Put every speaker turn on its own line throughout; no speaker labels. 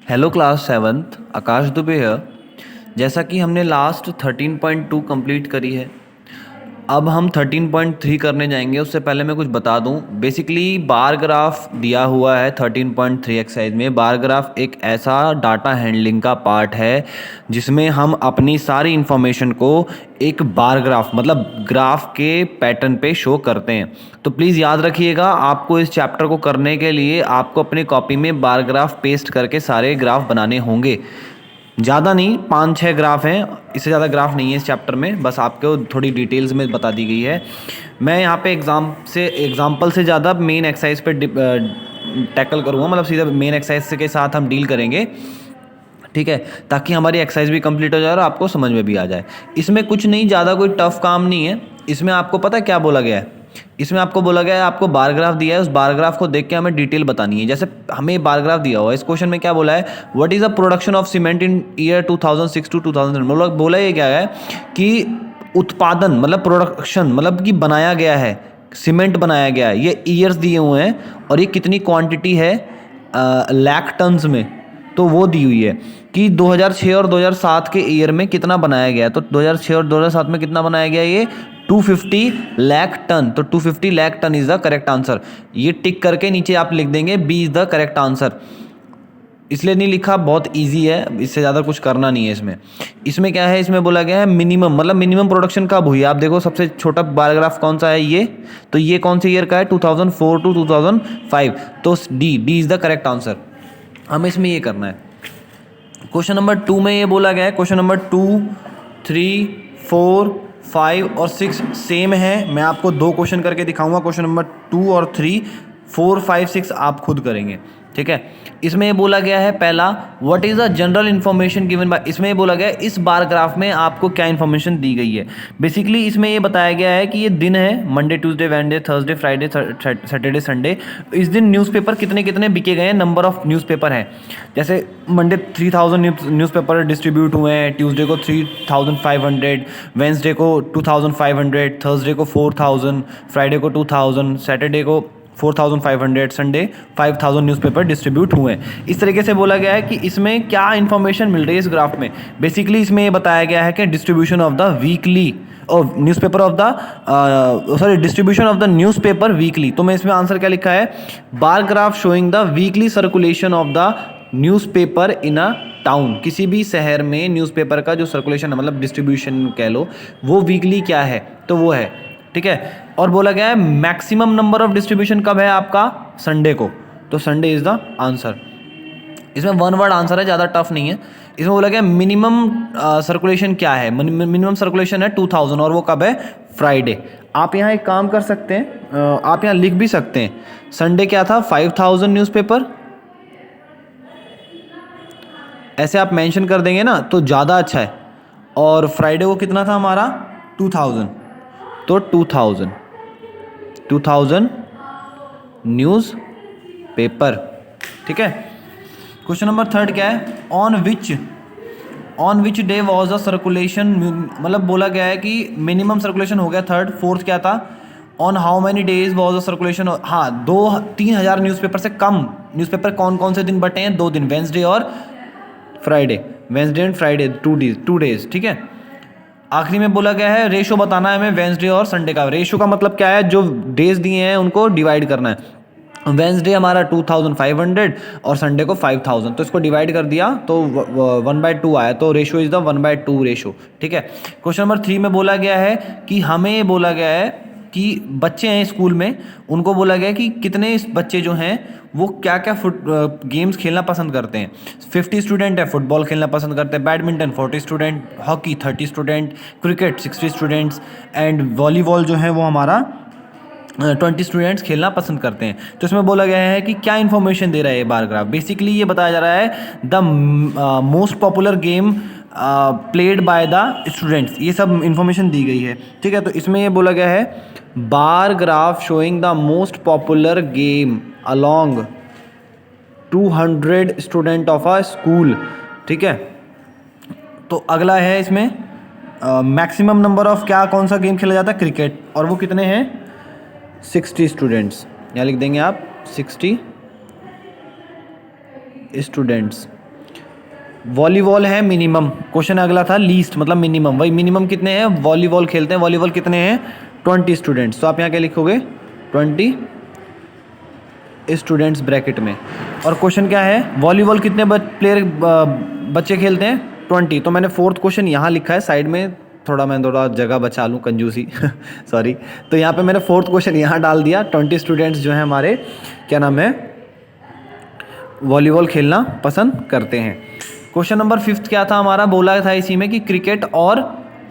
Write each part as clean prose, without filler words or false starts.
Hello class seventh, आकाश दुबे है। जैसा कि हमने लास्ट 13.2 कंप्लीट करी है, अब हम 13.3 करने जाएंगे। उससे पहले मैं कुछ बता दूं। बेसिकली बार ग्राफ दिया हुआ है 13.3 एक्सरसाइज में। बार ग्राफ एक ऐसा डाटा हैंडलिंग का पार्ट है जिसमें हम अपनी सारी इंफॉर्मेशन को एक बार ग्राफ मतलब ग्राफ के पैटर्न पे शो करते हैं। तो प्लीज़ याद रखिएगा, आपको इस चैप्टर को करने के लिए आपको अपनी कॉपी में बार ग्राफ पेस्ट करके सारे ग्राफ बनाने होंगे। ज़्यादा नहीं, 5-6 ग्राफ हैं, इससे ज़्यादा ग्राफ नहीं है इस चैप्टर में, बस आपको थोड़ी डिटेल्स में बता दी गई है। मैं यहाँ पे एग्जाम्पल से ज़्यादा मेन एक्सरसाइज पे टैकल करूँगा, मतलब सीधा मेन एक्सरसाइज के साथ हम डील करेंगे, ठीक है, ताकि हमारी एक्सरसाइज भी कंप्लीट हो जाए और आपको समझ में भी आ जाए। इसमें कुछ नहीं, ज़्यादा कोई टफ काम नहीं है। इसमें आपको पता है क्या बोला गया है? इसमें आपको बोला गया है, आपको बार ग्राफ दिया है, उस बार ग्राफ को देख के हमें डिटेल बतानी है। जैसे हमें बार ग्राफ दिया हुआ है, इस क्वेश्चन में क्या बोला है? What is the production of cement in year 2006 to 2000? मतलब बोला ये क्या है कि उत्पादन मतलब प्रोडक्शन मतलब कि बनाया गया है, सीमेंट बनाया गया है, ये ईयर्स दिए हुए हैं और ये कितनी क्वांटिटी है लाख टन्स में, तो वो दी हुई है कि 2006 और 2007 के ईयर में कितना बनाया गया। तो 2006 और 2007 में कितना बनाया गया? ये 250 लाख टन। तो 250 lakh ton is the correct answer. ये टिक करके नीचे आप लिख देंगे B is the correct answer. इसलिए नहीं लिखा, बहुत इजी है, इससे ज़्यादा कुछ करना नहीं है इसमें। इसमें क्या है? इसमें बोला गया है मिनिमम मतलब मिनिमम प्रोडक्शन कब हुई। आप देखो सबसे छोटा बायोग्राफ कौन सा है ये, तो ये कौन से ईयर का है? 2004 to 2005। तो D is the correct answer. हमें इसमें ये करना है। क्वेश्चन नंबर 2 में ये बोला गया है, क्वेश्चन नंबर 2, 3, 4, 5 और 6 सेम है। मैं आपको 2 क्वेश्चन करके दिखाऊंगा, क्वेश्चन नंबर 2 और 3, 4, 5, 6 आप खुद करेंगे, ठीक है। इसमें ये बोला गया है पहला, what is the general information given by. इसमें ये बोला गया है इस बार ग्राफ में आपको क्या इन्फॉर्मेशन दी गई है। बेसिकली इसमें ये बताया गया है कि ये दिन है, Monday, Tuesday, Wednesday, Thursday, Friday, Saturday, Sunday. इस दिन न्यूज़पेपर कितने कितने बिके गए हैं, नंबर ऑफ न्यूज़पेपर हैं। जैसे मंडे 3000 न्यूज़पेपर डिस्ट्रीब्यूट हुए हैं, ट्यूसडे को 3500, वेंसडे को 2500, थर्सडे को 4000, फ्राइडे को 2000, सैटरडे को 4500, संडे 5000 न्यूज़पेपर डिस्ट्रीब्यूट हुए हैं। इस तरीके से बोला गया है कि इसमें क्या इन्फॉर्मेशन मिल रही है इस ग्राफ में। बेसिकली इसमें ये बताया गया है कि डिस्ट्रीब्यूशन ऑफ द वीकली और newspaper of the distribution of the newspaper weekly. तो मैं इसमें आंसर क्या लिखा है? Bar graph showing the weekly circulation of the newspaper in a town. किसी भी शहर में न्यूज़पेपर का जो सर्कुलेशन है मतलब डिस्ट्रीब्यूशन कह लो, वो वीकली क्या है, तो वो है, ठीक है। और बोला गया है मैक्सिमम नंबर ऑफ डिस्ट्रीब्यूशन कब है आपका? संडे को। तो संडे इज द आंसर। इसमें वन वर्ड आंसर है, ज़्यादा टफ नहीं है। इसमें बोला गया मिनिमम सर्कुलेशन क्या है? मिनिमम सर्कुलेशन है 2000 और वो कब है? फ्राइडे। आप यहाँ एक काम कर सकते हैं, आप यहाँ लिख भी सकते हैं संडे क्या था? 5000 न्यूज़पेपर। ऐसे आप मेंशन कर देंगे ना तो ज़्यादा अच्छा है। और फ्राइडे को कितना था हमारा? 2000। तो 2000 न्यूज़ पेपर, ठीक है। क्वेश्चन नंबर 3 क्या है? On which day was the circulation, मतलब बोला गया है कि मिनिमम सर्कुलेशन हो गया 3rd, 4th क्या था? On how many days was the circulation. हाँ, 3,000 न्यूज़पेपर से कम न्यूज़पेपर कौन कौन से दिन बटे हैं? 2 दिन, वेंसडे और Friday. Wednesday and Friday, 2 days, ठीक है। आखिरी में बोला गया है रेशो बताना है हमें वेंसडे और संडे का। रेशो का मतलब क्या है? जो डेज दिए हैं उनको डिवाइड करना है। वेंसडे हमारा 2500 और संडे को 5000, तो इसको डिवाइड कर दिया तो 1/2 आया। तो रेशो इज द 1/2 रेशो, ठीक है। क्वेश्चन नंबर 3 में बोला गया है कि हमें बोला गया है कि बच्चे हैं स्कूल में, उनको बोला गया है कि कितने बच्चे जो हैं वो क्या क्या गेम्स खेलना पसंद करते हैं। 50 स्टूडेंट है फुटबॉल खेलना पसंद करते हैं, badminton 40 student, hockey 30 student, cricket 60 students and volleyball जो है वो हमारा 20 स्टूडेंट्स खेलना पसंद करते हैं। तो इसमें बोला गया है कि क्या इन्फॉर्मेशन दे रहा है ये बार ग्राफ। बेसिकली ये बताया जा रहा है the most popular game played by the students, ये सब इन्फॉर्मेशन दी गई है, ठीक है। तो इसमें ये बोला गया है bar graph showing the most popular game along 200 student of a school, ठीक है। तो अगला है इसमें मैक्सिमम नंबर ऑफ क्या कौन सा गेम खेला जाता है? क्रिकेट। और वो कितने हैं? 60 स्टूडेंट्स। यहाँ लिख देंगे आप 60 स्टूडेंट्स। वॉलीबॉल है मिनिमम, क्वेश्चन अगला था लीस्ट मतलब मिनिमम, वही मिनिमम कितने हैं वॉलीबॉल खेलते हैं, वॉलीबॉल कितने हैं 20 स्टूडेंट्स, तो आप यहाँ क्या लिखोगे 20 स्टूडेंट्स ब्रैकेट में। और क्वेश्चन क्या है वॉलीबॉल कितने बच्चे खेलते हैं 20, तो मैंने फोर्थ क्वेश्चन यहाँ लिखा है साइड में, मैं थोड़ा जगह बचा लूँ कंजूसी सॉरी, तो यहाँ पे मैंने फोर्थ क्वेश्चन यहाँ डाल दिया, 20 स्टूडेंट्स जो है हमारे क्या नाम है वॉलीबॉल खेलना पसंद करते हैं। क्वेश्चन नंबर 5 क्या था हमारा, बोला था इसी में कि क्रिकेट और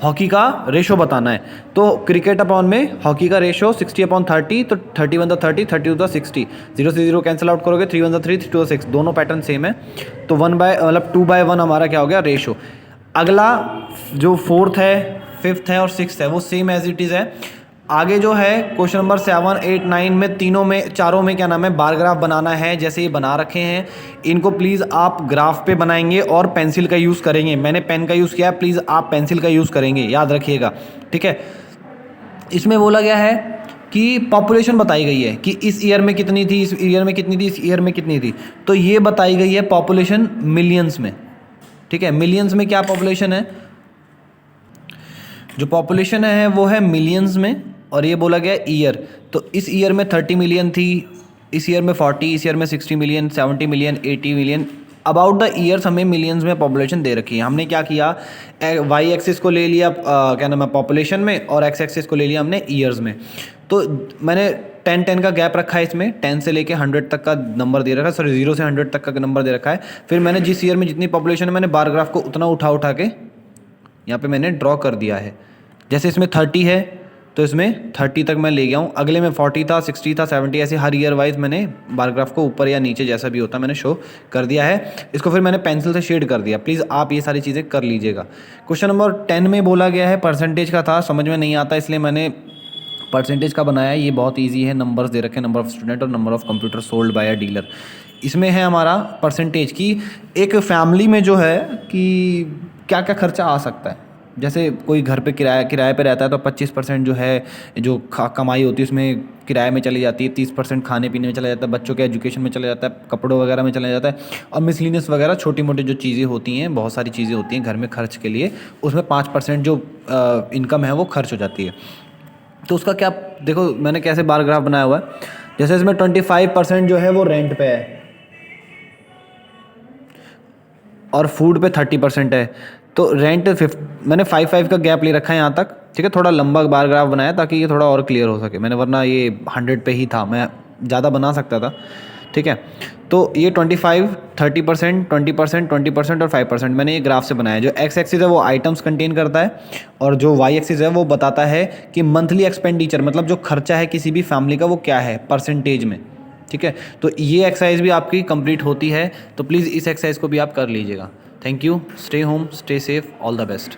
हॉकी का रेशो बताना है, तो क्रिकेट अपॉन में हॉकी का रेशो 60/30, तो 30 1 30 30 2 60, 0 से 0 कैंसिल आउट करोगे, 3 1 3 3 2 6, दोनों पैटर्न सेम है, तो 2/1 हमारा क्या हो गया रेशो। अगला जो फोर्थ है, फिफ्थ है और सिक्स्थ है वो सेम एज इट इज़ है। आगे जो है क्वेश्चन नंबर 7 8 9 में चारों में क्या नाम है बार ग्राफ बनाना है, जैसे ये बना रखे हैं इनको प्लीज़ आप ग्राफ पे बनाएंगे और पेंसिल का यूज़ करेंगे, मैंने पेन का यूज़ किया है, प्लीज़ आप पेंसिल का यूज़ करेंगे, याद रखिएगा, ठीक है। इसमें बोला गया है कि पॉपुलेशन बताई गई है कि इस ईयर में कितनी थी, इस ईयर में कितनी थी, इस ईयर में कितनी थी, तो ये बताई गई है पॉपुलेशन मिलियंस में, ठीक है। मिलियंस में क्या पॉपुलेशन है, जो पॉपुलेशन है वो है मिलियंस में, और ये बोला गया ईयर, तो इस ईयर में 30 मिलियन थी, इस ईयर में 40, इस ईयर में 60 million, 70 million, 80 million, about the years हमें मिलियंस में पॉपुलेशन दे रखी है। हमने क्या किया वाई एक्सिस को ले लिया क्या नाम है पॉपुलेशन में, और एक्स एक्सिस को ले लिया हमने ईयर्स में, तो मैंने 10 का गैप रखा है इसमें, 10 से लेके 100 तक का नंबर दे रखा है, सॉरी 0 से 100 तक का नंबर दे रखा है। फिर मैंने जिस ईयर में जितनी पॉपुलेशन है मैंने बार ग्राफ को उतना उठा के यहाँ पे मैंने ड्रॉ कर दिया है। जैसे इसमें 30 है तो इसमें 30 तक मैं ले गया हूँ, अगले में 40 था, 60 था, 70, ऐसे हर ईयर वाइज मैंने बार ग्राफ को ऊपर या नीचे जैसा भी होता मैंने शो कर दिया है। इसको फिर मैंने पेंसिल से शेड कर दिया, प्लीज़ आप ये सारी चीज़ें कर लीजिएगा। क्वेश्चन नंबर 10 में बोला गया है परसेंटेज का था, समझ में नहीं आता इसलिए मैंने परसेंटेज का बनाया है, ये बहुत ईजी है, नंबर्स दे रखे हैं, नंबर ऑफ स्टूडेंट और number of computer sold by a dealer. इसमें है हमारा परसेंटेज की एक फैमिली में जो है कि क्या क्या खर्चा आ सकता है, जैसे कोई घर पे किराए पे रहता है तो 25% जो है जो कमाई होती है उसमें किराए में चली जाती है, 30% खाने पीने में चला जाता है, बच्चों के एजुकेशन में चला जाता है, कपड़ों वगैरह में चला जाता है, और मिसलिनियस वगैरह छोटी मोटी जो चीज़ें होती हैं, बहुत सारी चीज़ें होती हैं घर में खर्च के लिए, उसमें 5% जो इनकम है वो खर्च हो जाती है। तो उसका क्या देखो मैंने कैसे बार ग्राफ बनाया हुआ है, जैसे इसमें 25% जो है वो रेंट पे है और फूड पे 30% है, तो रेंट मैंने 5 का गैप ले रखा है यहाँ तक, ठीक है, थोड़ा लंबा बार ग्राफ बनाया ताकि ये थोड़ा और क्लियर हो सके, मैंने वरना ये 100 पे ही था, मैं ज़्यादा बना सकता था, ठीक है। तो ये 25 30% 20% 20% और 5% मैंने ये ग्राफ से बनाया। जो एक्स एक्सिस है वो आइटम्स कंटेन करता है, और जो वाई एक्सिस है वो बताता है कि मंथली एक्सपेंडिचर मतलब जो खर्चा है किसी भी फैमिली का वो क्या है परसेंटेज में, ठीक है। तो ये एक्सरसाइज भी आपकी कंप्लीट होती है, तो प्लीज़ इस एक्सरसाइज को भी आप कर लीजिएगा। Thank you, stay home, stay safe, all the best.